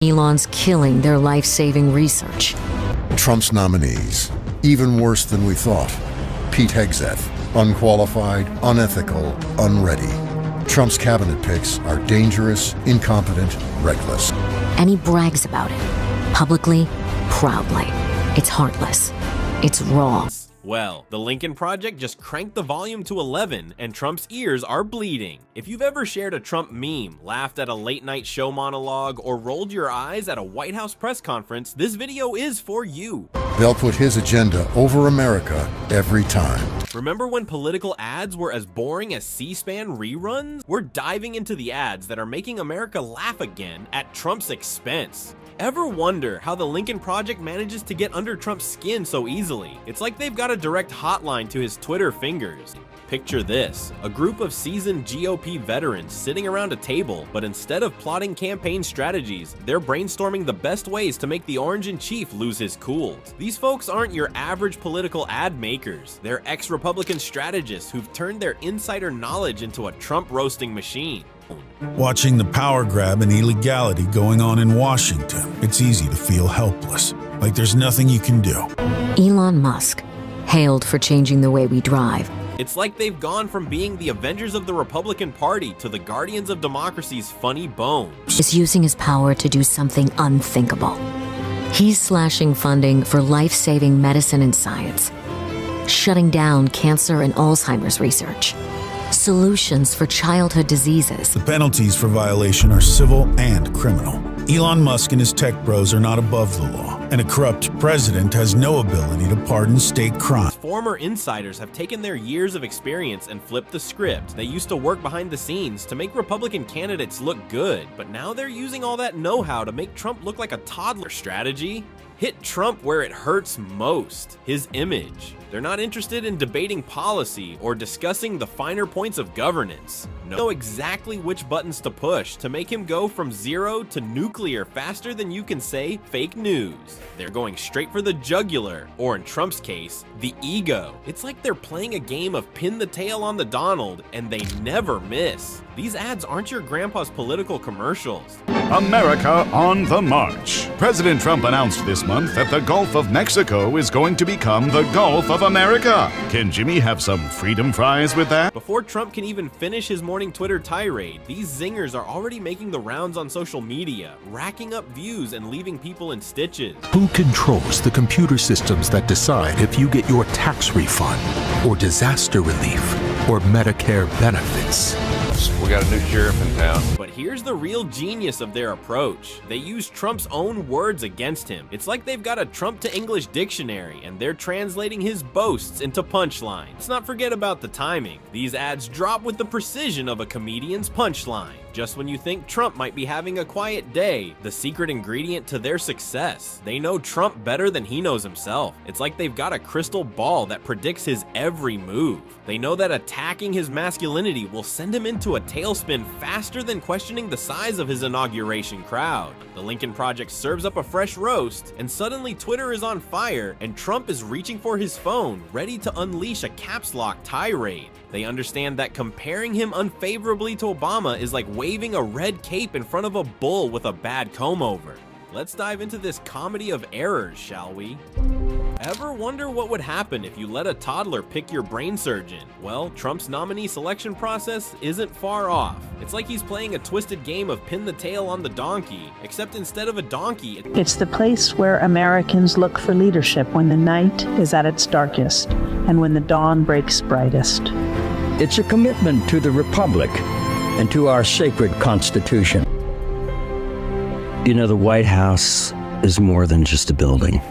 Elon's killing their life-saving research. Trump's nominees, even worse than we thought. Pete Hegseth, unqualified, unethical, unready. Trump's cabinet picks are dangerous, incompetent, reckless. And he brags about it, publicly, proudly. It's heartless. It's raw. Well, the Lincoln Project just cranked the volume to 11 and Trump's ears are bleeding. If you've ever shared a Trump meme, laughed at a late night show monologue, or rolled your eyes at a White House press conference, this video is for you. They'll put his agenda over America every time. Remember when political ads were as boring as C-SPAN reruns? We're diving into the ads that are making America laugh again at Trump's expense. Ever wonder how the Lincoln Project manages to get under Trump's skin so easily? It's like they've got a direct hotline to his Twitter fingers. Picture this, a group of seasoned GOP veterans sitting around a table, but instead of plotting campaign strategies, they're brainstorming the best ways to make the Orange-in-Chief lose his cool. These folks aren't your average political ad makers. They're ex-Republican strategists who've turned their insider knowledge into a Trump roasting machine. Watching the power grab and illegality going on in Washington, it's easy to feel helpless, like there's nothing you can do. Elon Musk, hailed for changing the way we drive. It's like they've gone from being the Avengers of the Republican Party to the Guardians of Democracy's funny bone. Is using his power to do something unthinkable. He's slashing funding for life-saving medicine and science, shutting down cancer and Alzheimer's research, solutions for childhood diseases. The penalties for violation are civil and criminal. Elon Musk and his tech bros are not above the law, and a corrupt president has no ability to pardon state crime. Former insiders have taken their years of experience and flipped the script. They used to work behind the scenes to make Republican candidates look good, but now they're using all that know-how to make Trump look like a toddler. Strategy? Hit Trump where it hurts most, his image. They're not interested in debating policy or discussing the finer points of governance. Know exactly which buttons to push to make him go from zero to nuclear faster than you can say fake news. They're going straight for the jugular, or in Trump's case, the ego. It's like they're playing a game of pin the tail on the Donald, and they never miss. These ads aren't your grandpa's political commercials. America on the march. President Trump announced this month that the Gulf of Mexico is going to become the Gulf of America. Can Jimmy have some freedom fries with that? Before Trump can even finish his morning Twitter tirade, these zingers are already making the rounds on social media, racking up views and leaving people in stitches. Who controls the computer systems that decide if you get your tax refund, or disaster relief, or Medicare benefits? We got a new sheriff in town. But here's the real genius of their approach. They use Trump's own words against him. It's like they've got a Trump to English dictionary and they're translating his boasts into punchlines. Let's not forget about the timing. These ads drop with the precision of a comedian's punchline. Just when you think Trump might be having a quiet day, the secret ingredient to their success. They know Trump better than he knows himself. It's like they've got a crystal ball that predicts his every move. They know that attacking his masculinity will send him into a tailspin faster than questioning the size of his inauguration crowd. The Lincoln Project serves up a fresh roast, and suddenly Twitter is on fire, and Trump is reaching for his phone, ready to unleash a caps lock tirade. They understand that comparing him unfavorably to Obama is like waving a red cape in front of a bull with a bad comb-over. Let's dive into this comedy of errors, shall we? Ever wonder what would happen if you let a toddler pick your brain surgeon? Well, Trump's nominee selection process isn't far off. It's like he's playing a twisted game of pin the tail on the donkey, except instead of a donkey, it's the place where Americans look for leadership when the night is at its darkest and when the dawn breaks brightest. It's a commitment to the Republic and to our sacred Constitution. You know, the White House is more than just a building.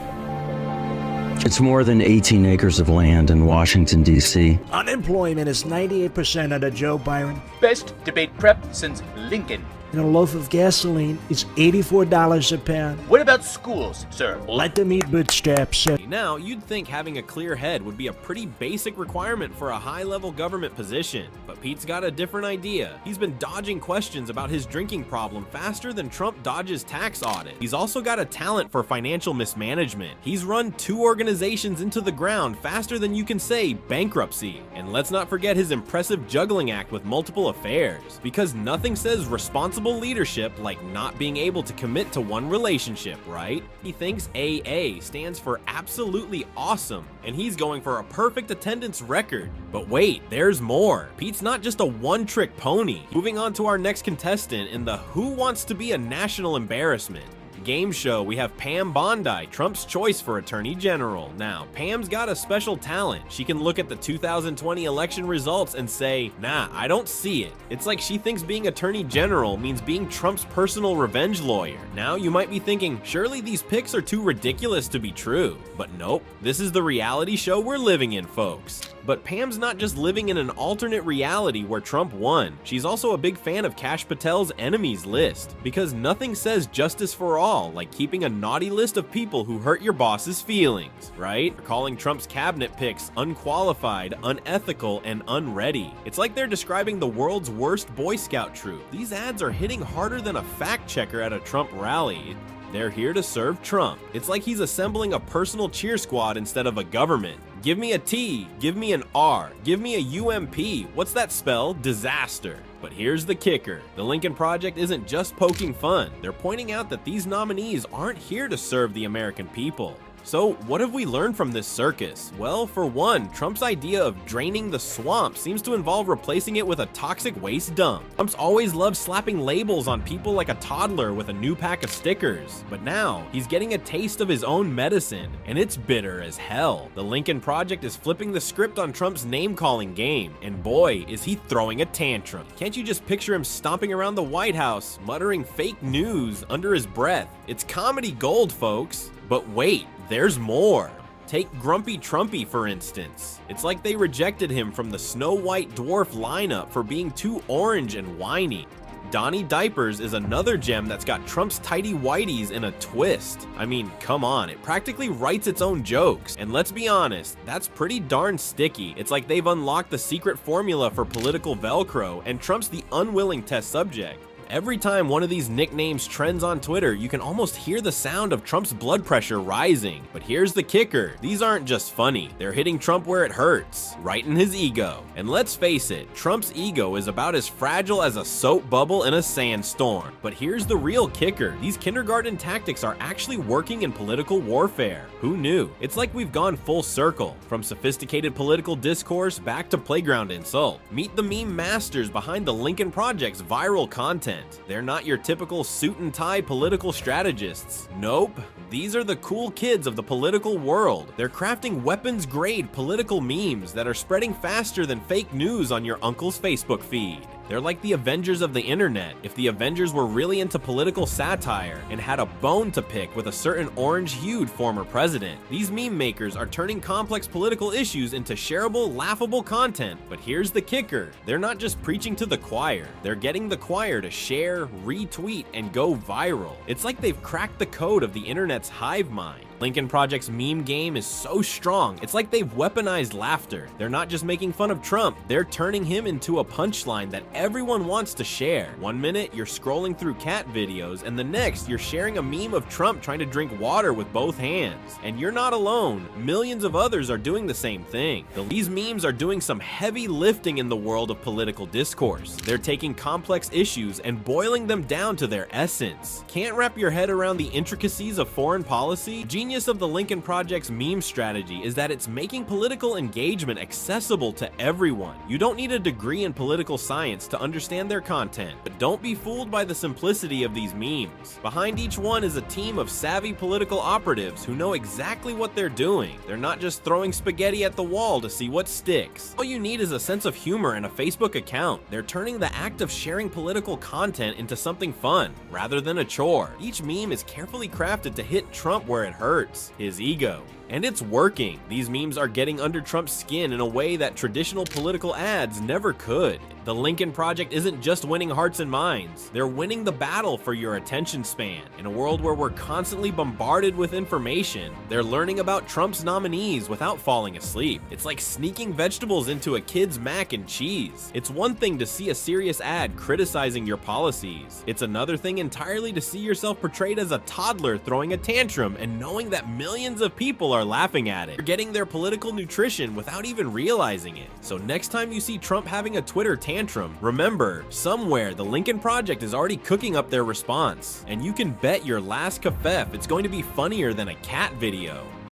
It's more than 18 acres of land in Washington, D.C. Unemployment is 98% under Joe Biden. Best debate prep since Lincoln. And a loaf of gasoline is $84 a pound. What about schools, sir? Let them eat bootstraps, sir. Now, you'd think having a clear head would be a pretty basic requirement for a high-level government position, but Pete's got a different idea. He's been dodging questions about his drinking problem faster than Trump dodges tax audit. He's also got a talent for financial mismanagement. He's run 2 organizations into the ground faster than you can say bankruptcy. And let's not forget his impressive juggling act with multiple affairs, because nothing says responsible responsible leadership like not being able to commit to one relationship, right? He thinks AA stands for absolutely awesome, and he's going for a perfect attendance record. But wait, there's more. Pete's not just a one-trick pony. Moving on to our next contestant in the Who Wants to Be a National Embarrassment game show, we have Pam Bondi, Trump's choice for Attorney General. Now, Pam's got a special talent. She can look at the 2020 election results and say, nah, I don't see it. It's like she thinks being Attorney General means being Trump's personal revenge lawyer. Now, you might be thinking, surely these picks are too ridiculous to be true. But nope, this is the reality show we're living in, folks. But Pam's not just living in an alternate reality where Trump won. She's also a big fan of Kash Patel's enemies list, because nothing says justice for all like keeping a naughty list of people who hurt your boss's feelings, right? Or calling Trump's cabinet picks unqualified, unethical, and unready. It's like they're describing the world's worst Boy Scout troop. These ads are hitting harder than a fact checker at a Trump rally. They're here to serve Trump. It's like he's assembling a personal cheer squad instead of a government. Give me a T, give me an R, give me a UMP. What's that spell? Disaster. But here's the kicker. The Lincoln Project isn't just poking fun. They're pointing out that these nominees aren't here to serve the American people. So what have we learned from this circus? Well, for one, Trump's idea of draining the swamp seems to involve replacing it with a toxic waste dump. Trump's always loved slapping labels on people like a toddler with a new pack of stickers. But now, he's getting a taste of his own medicine, and it's bitter as hell. The Lincoln Project is flipping the script on Trump's name-calling game, and boy, is he throwing a tantrum. Can't you just picture him stomping around the White House, muttering fake news under his breath? It's comedy gold, folks. But wait, there's more. Take Grumpy Trumpy, for instance. It's like they rejected him from the Snow White dwarf lineup for being too orange and whiny. Donnie Diapers is another gem that's got Trump's tidy whities in a twist. I mean, come on, it practically writes its own jokes. And let's be honest, that's pretty darn sticky. It's like they've unlocked the secret formula for political Velcro, and Trump's the unwilling test subject. Every time one of these nicknames trends on Twitter, you can almost hear the sound of Trump's blood pressure rising. But here's the kicker. These aren't just funny. They're hitting Trump where it hurts, right in his ego. And let's face it, Trump's ego is about as fragile as a soap bubble in a sandstorm. But here's the real kicker. These kindergarten tactics are actually working in political warfare. Who knew? It's like we've gone full circle, from sophisticated political discourse back to playground insult. Meet the meme masters behind the Lincoln Project's viral content. They're not your typical suit and tie political strategists. Nope, these are the cool kids of the political world. They're crafting weapons-grade political memes that are spreading faster than fake news on your uncle's Facebook feed. They're like the Avengers of the internet, if the Avengers were really into political satire and had a bone to pick with a certain orange-hued former president. These meme makers are turning complex political issues into shareable, laughable content. But here's the kicker. They're not just preaching to the choir. They're getting the choir to share, retweet, and go viral. It's like they've cracked the code of the internet's hive mind. Lincoln Project's meme game is so strong, it's like they've weaponized laughter. They're not just making fun of Trump, they're turning him into a punchline that everyone wants to share. One minute, you're scrolling through cat videos, and the next, you're sharing a meme of Trump trying to drink water with both hands. And you're not alone. Millions of others are doing the same thing. These memes are doing some heavy lifting in the world of political discourse. They're taking complex issues and boiling them down to their essence. Can't wrap your head around the intricacies of foreign policy? Genius of the Lincoln Project's meme strategy is that it's making political engagement accessible to everyone. You don't need a degree in political science to understand their content, but don't be fooled by the simplicity of these memes. Behind each one is a team of savvy political operatives who know exactly what they're doing. They're not just throwing spaghetti at the wall to see what sticks. All you need is a sense of humor and a Facebook account. They're turning the act of sharing political content into something fun, rather than a chore. Each meme is carefully crafted to hit Trump where it hurts. His ego. And it's working. These memes are getting under Trump's skin in a way that traditional political ads never could. The Lincoln Project isn't just winning hearts and minds. They're winning the battle for your attention span. In a world where we're constantly bombarded with information, they're learning about Trump's nominees without falling asleep. It's like sneaking vegetables into a kid's mac and cheese. It's one thing to see a serious ad criticizing your policies. It's another thing entirely to see yourself portrayed as a toddler throwing a tantrum and knowing that millions of people are laughing at it. They're getting their political nutrition without even realizing it. So next time you see Trump having a Twitter tantrum, remember, somewhere the Lincoln Project is already cooking up their response. And you can bet your last kafef it's going to be funnier than a cat video.